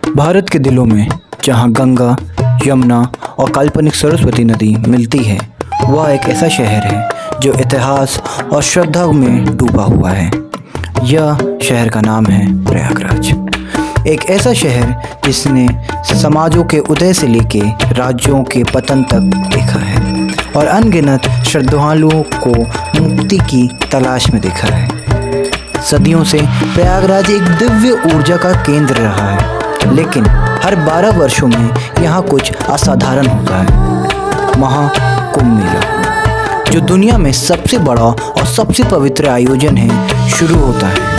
भारत के दिलों में जहाँ गंगा, यमुना और काल्पनिक सरस्वती नदी मिलती है, वह एक ऐसा शहर है जो इतिहास और श्रद्धा में डूबा हुआ है। यह शहर का नाम है प्रयागराज। एक ऐसा शहर जिसने समाजों के उदय से लेके राज्यों के पतन तक देखा है और अनगिनत श्रद्धालुओं को मुक्ति की तलाश में देखा है। सदियों से प्रयागराज एक दिव्य ऊर्जा का केंद्र रहा है, लेकिन हर 12 वर्षों में यहाँ कुछ असाधारण होता है। महाकुंभ मेला, जो दुनिया में सबसे बड़ा और सबसे पवित्र आयोजन है, शुरू होता है।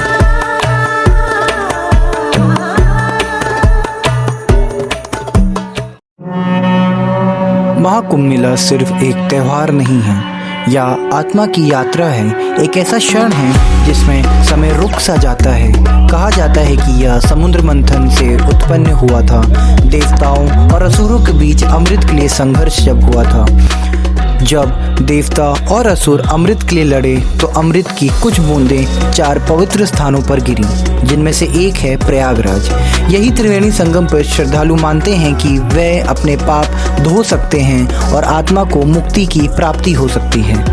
महाकुंभ मेला सिर्फ एक त्यौहार नहीं है या आत्मा की यात्रा है, एक ऐसा क्षण है जिसमें समय रुक सा जाता है। कहा जाता है कि यह समुद्र मंथन से उत्पन्न हुआ था। देवताओं और असुरों के बीच अमृत के लिए संघर्ष जब हुआ था, जब देवता और असुर अमृत के लिए लड़े तो अमृत की कुछ बूंदें 4 पवित्र स्थानों पर गिरी, जिनमें से एक है प्रयागराज। यही त्रिवेणी संगम पर श्रद्धालु मानते हैं कि वे अपने पाप धो सकते हैं और आत्मा को मुक्ति की प्राप्ति हो सकती है।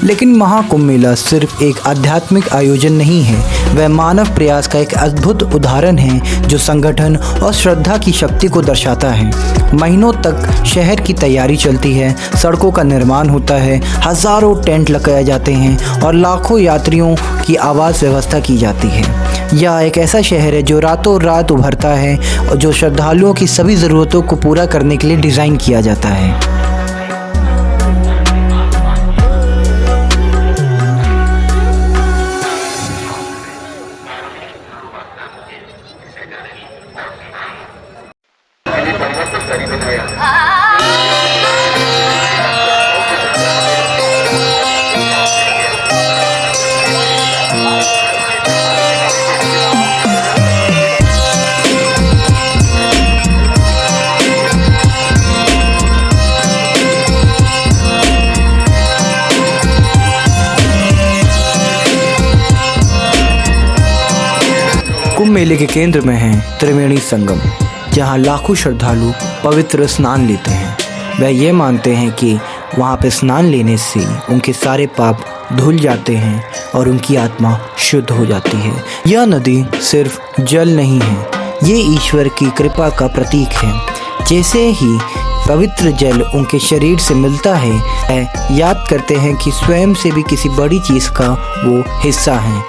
लेकिन महाकुंभ मेला सिर्फ एक आध्यात्मिक आयोजन नहीं है, वह मानव प्रयास का एक अद्भुत उदाहरण है जो संगठन और श्रद्धा की शक्ति को दर्शाता है। महीनों तक शहर की तैयारी चलती है, सड़कों का निर्माण होता है, हजारों टेंट लगाए जाते हैं और लाखों यात्रियों की आवास व्यवस्था की जाती है। यह एक ऐसा शहर है जो रातों रात उभरता है और जो श्रद्धालुओं की सभी ज़रूरतों को पूरा करने के लिए डिज़ाइन किया जाता है। कुंभ मेले के केंद्र में है त्रिवेणी संगम, जहां लाखों श्रद्धालु पवित्र स्नान लेते हैं। वह ये मानते हैं कि वहां पर स्नान लेने से उनके सारे पाप धुल जाते हैं और उनकी आत्मा शुद्ध हो जाती है। यह नदी सिर्फ जल नहीं है, ये ईश्वर की कृपा का प्रतीक है। जैसे ही पवित्र जल उनके शरीर से मिलता है, वह याद करते हैं कि स्वयं से भी किसी बड़ी चीज़ का वो हिस्सा है।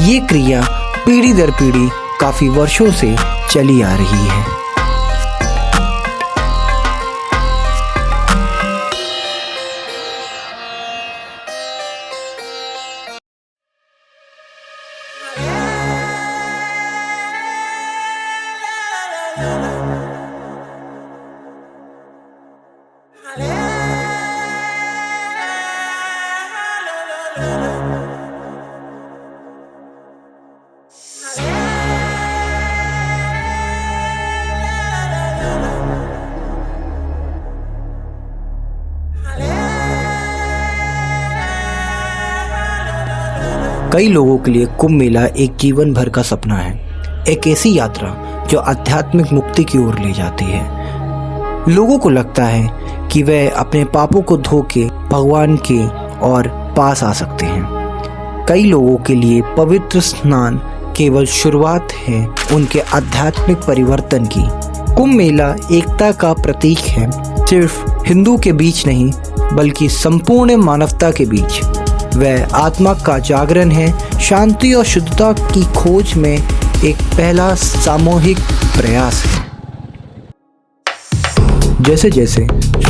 ये क्रिया पीढ़ी दर पीढ़ी काफ़ी वर्षों से चली आ रही है। कई लोगों के लिए कुंभ मेला एक जीवन भर का सपना है, एक ऐसी यात्रा जो आध्यात्मिक मुक्ति की ओर ले जाती है। लोगों को लगता है कि वे अपने पापों को धो के भगवान के और पास आ सकते हैं। कई लोगों के लिए पवित्र स्नान केवल शुरुआत है उनके आध्यात्मिक परिवर्तन की। कुंभ मेला एकता का प्रतीक है, सिर्फ हिंदू के बीच नहीं बल्कि संपूर्ण मानवता के बीच। वह आत्मा का जागरण है, शांति और शुद्धता की खोज में एक पहला सामूहिक प्रयास है। जैसे जैसे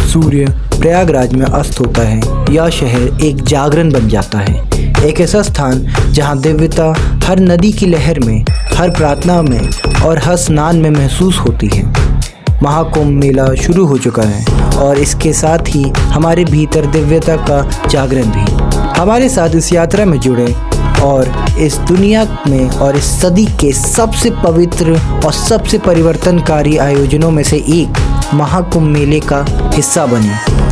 सूर्य प्रयागराज में अस्त होता है, यह शहर एक जागरण बन जाता है, एक ऐसा स्थान जहां दिव्यता हर नदी की लहर में, हर प्रार्थना में और हर स्नान में महसूस होती है। महाकुंभ मेला शुरू हो चुका है और इसके साथ ही हमारे भीतर दिव्यता का जागरण भी। हमारे साथ इस यात्रा में जुड़े और इस दुनिया में और इस सदी के सबसे पवित्र और सबसे परिवर्तनकारी आयोजनों में से एक महाकुंभ मेले का हिस्सा बने।